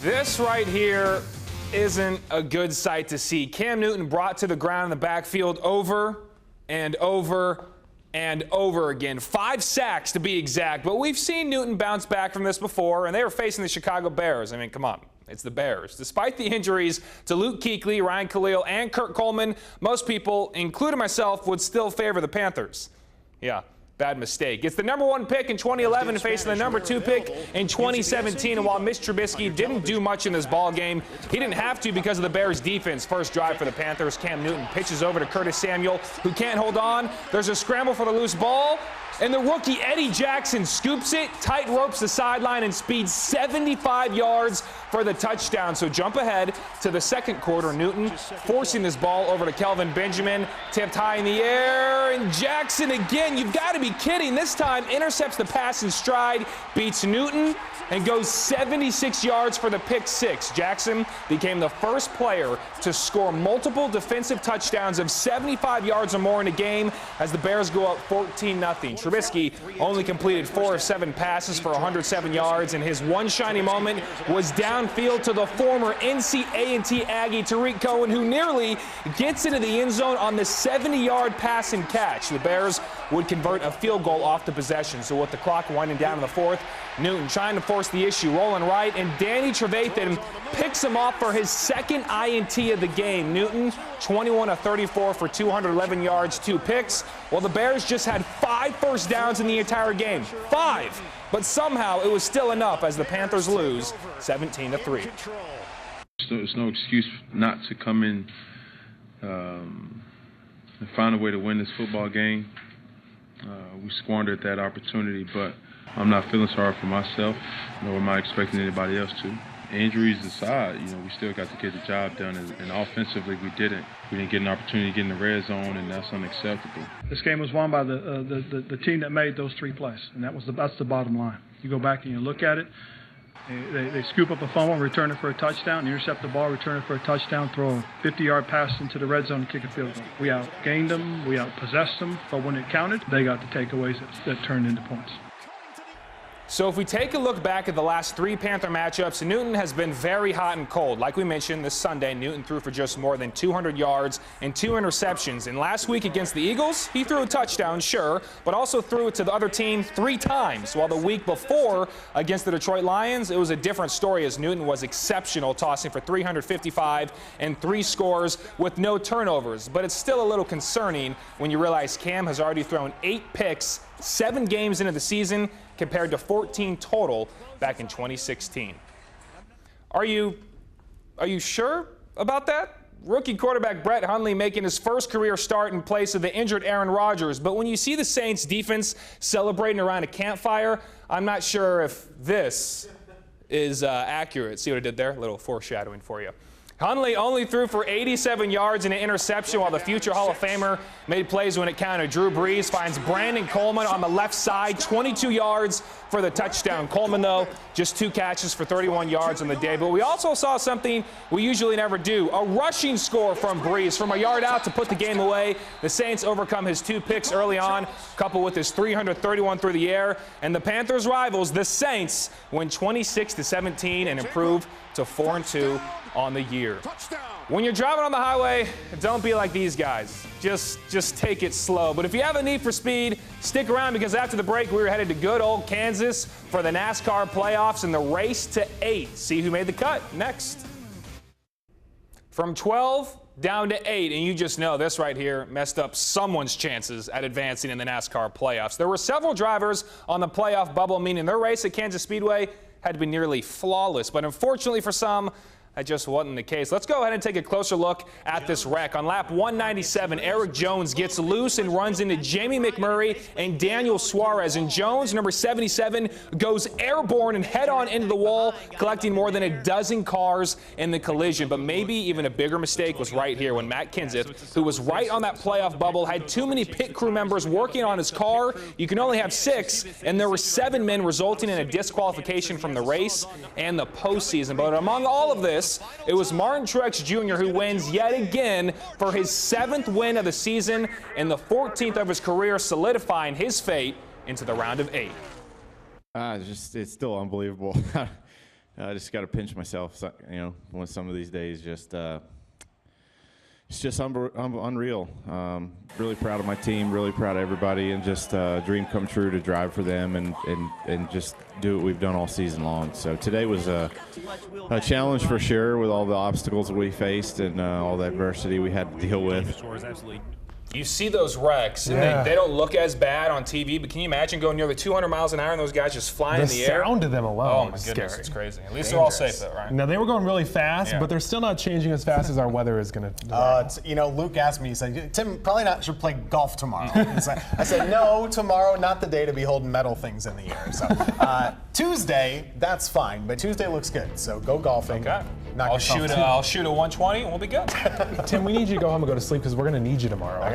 This right here isn't a good sight to see. Cam Newton brought to the ground in the backfield over and over and over again. 5 sacks to be exact, but we've seen Newton bounce back from this before, and they were facing the Chicago Bears. I mean, come on. It's the Bears. Despite the injuries to Luke Kuechly, Ryan Khalil, and Kurt Coleman, most people, including myself, would still favor the Panthers. Yeah. Bad mistake. It's the #1 pick in 2011 facing the #2 pick in 2017. And while Mitch Trubisky didn't do much in this ball game, he didn't have to because of the Bears' defense. First drive for the Panthers, Cam Newton pitches over to Curtis Samuel, who can't hold on. There's a scramble for the loose ball, and the rookie Eddie Jackson scoops it, tight ropes the sideline, and speeds 75 yards for the touchdown. So jump ahead to the second quarter. Newton forcing this ball over to Kelvin Benjamin, tipped high in the air, and Jackson again, you've got to be kidding. This time intercepts the pass in stride, beats Newton, and goes 76 yards for the pick six. Jackson became the first player to score multiple defensive touchdowns of 75 yards or more in a game as the Bears go up 14-0. Trubisky only completed 4 of 7 passes for 107 yards, and his one shining moment was downfield to the former NC A&T Aggie Tariq Cohen, who nearly gets into the end zone on the 70-yard pass and catch. The Bears would convert a field goal off the possession. So with the clock winding down in the fourth, Newton trying to force the issue, rolling right, and Danny Trevathan picks him off for his second INT of the game. Newton, 21 of 34 for 211 yards, 2 picks. Well, the Bears just had 5 first downs in the entire game. 5! But somehow it was still enough as the Panthers lose 17-3. There's no excuse not to come in and find a way to win this football game. We squandered that opportunity, but I'm not feeling sorry for myself, nor am I expecting anybody else to. Injuries aside, we still got to get the job done, and offensively we didn't. We didn't get an opportunity to get in the red zone, and that's unacceptable. This game was won by the team that made those 3 plays, and that's the bottom line. You go back and you look at it. They scoop up a fumble, return it for a touchdown, intercept the ball, return it for a touchdown, throw a 50-yard pass into the red zone and kick a field goal. We outgained them, we outpossessed them, but when it counted, they got the takeaways that turned into points. So if we take a look back at the last 3 Panther matchups, Newton has been very hot and cold. Like we mentioned, this Sunday, Newton threw for just more than 200 yards and 2 interceptions. And last week against the Eagles, he threw a touchdown, sure, but also threw it to the other team 3 times. While the week before against the Detroit Lions, it was a different story as Newton was exceptional, tossing for 355 and 3 scores with no turnovers. But it's still a little concerning when you realize Cam has already thrown 8 picks, 7 games into the season, compared to 14 total back in 2016. Are you sure about that? Rookie quarterback Brett Hundley making his first career start in place of the injured Aaron Rodgers. But when you see the Saints defense celebrating around a campfire, I'm not sure if this is accurate. See what I did there? A little foreshadowing for you. Hundley only threw for 87 yards and an interception, while the future Hall of Famer made plays when it counted. Drew Brees finds Brandon Coleman on the left side, 22 yards for the touchdown. Coleman, though, just 2 catches for 31 yards on the day. But we also saw something we usually never do, a rushing score from Brees from a yard out to put the game away. The Saints overcome his 2 picks early on, coupled with his 331 through the air. And the Panthers' rivals, the Saints, win 26-17 and improve to 4-2 on the year. When you're driving on the highway, don't be like these guys. Just take it slow. But if you have a need for speed, stick around, because after the break, we're headed to good old Kansas for the NASCAR playoffs and the race to 8. See who made the cut next. From 12 down to 8, and you just know this right here messed up someone's chances at advancing in the NASCAR playoffs. There were several drivers on the playoff bubble, meaning their race at Kansas Speedway had to be nearly flawless. But unfortunately for some, that just wasn't the case. Let's go ahead and take a closer look at this wreck. On lap 197, Eric Jones gets loose and runs into Jamie McMurray and Daniel Suarez. And Jones, number 77, goes airborne and head-on into the wall, collecting more than a dozen cars in the collision. But maybe even a bigger mistake was right here when Matt Kenseth, who was right on that playoff bubble, had too many pit crew members working on his car. You can only have 6, and there were 7 men, resulting in a disqualification from the race and the postseason. But among all of this, it was Martin Truex Jr. who wins yet again for his 7th win of the season and the 14th of his career, solidifying his fate into the round of 8. It's still unbelievable. I just got to pinch myself, when some of these days it's just unreal. Really proud of my team, really proud of everybody, and just a dream come true to drive for them and just do what we've done all season long. So today was a challenge for sure, with all the obstacles that we faced and all the adversity we had to deal with. You see those wrecks, and they don't look as bad on TV, but can you imagine going nearly 200 miles an hour and those guys just flying in the air? The sound of them alone Oh my is goodness, scary. it's crazy. At least they're all safe though, right? Now, they were going really fast, but they're still not changing as fast as our weather is going to. Luke asked me, he said, Tim, probably not should play golf tomorrow. I said, no, tomorrow, not the day to be holding metal things in the air. So Tuesday, that's fine, but Tuesday looks good. So go golfing. Okay. I'll shoot a 120 and we'll be good. Tim, we need you to go home and go to sleep because we're going to need you tomorrow.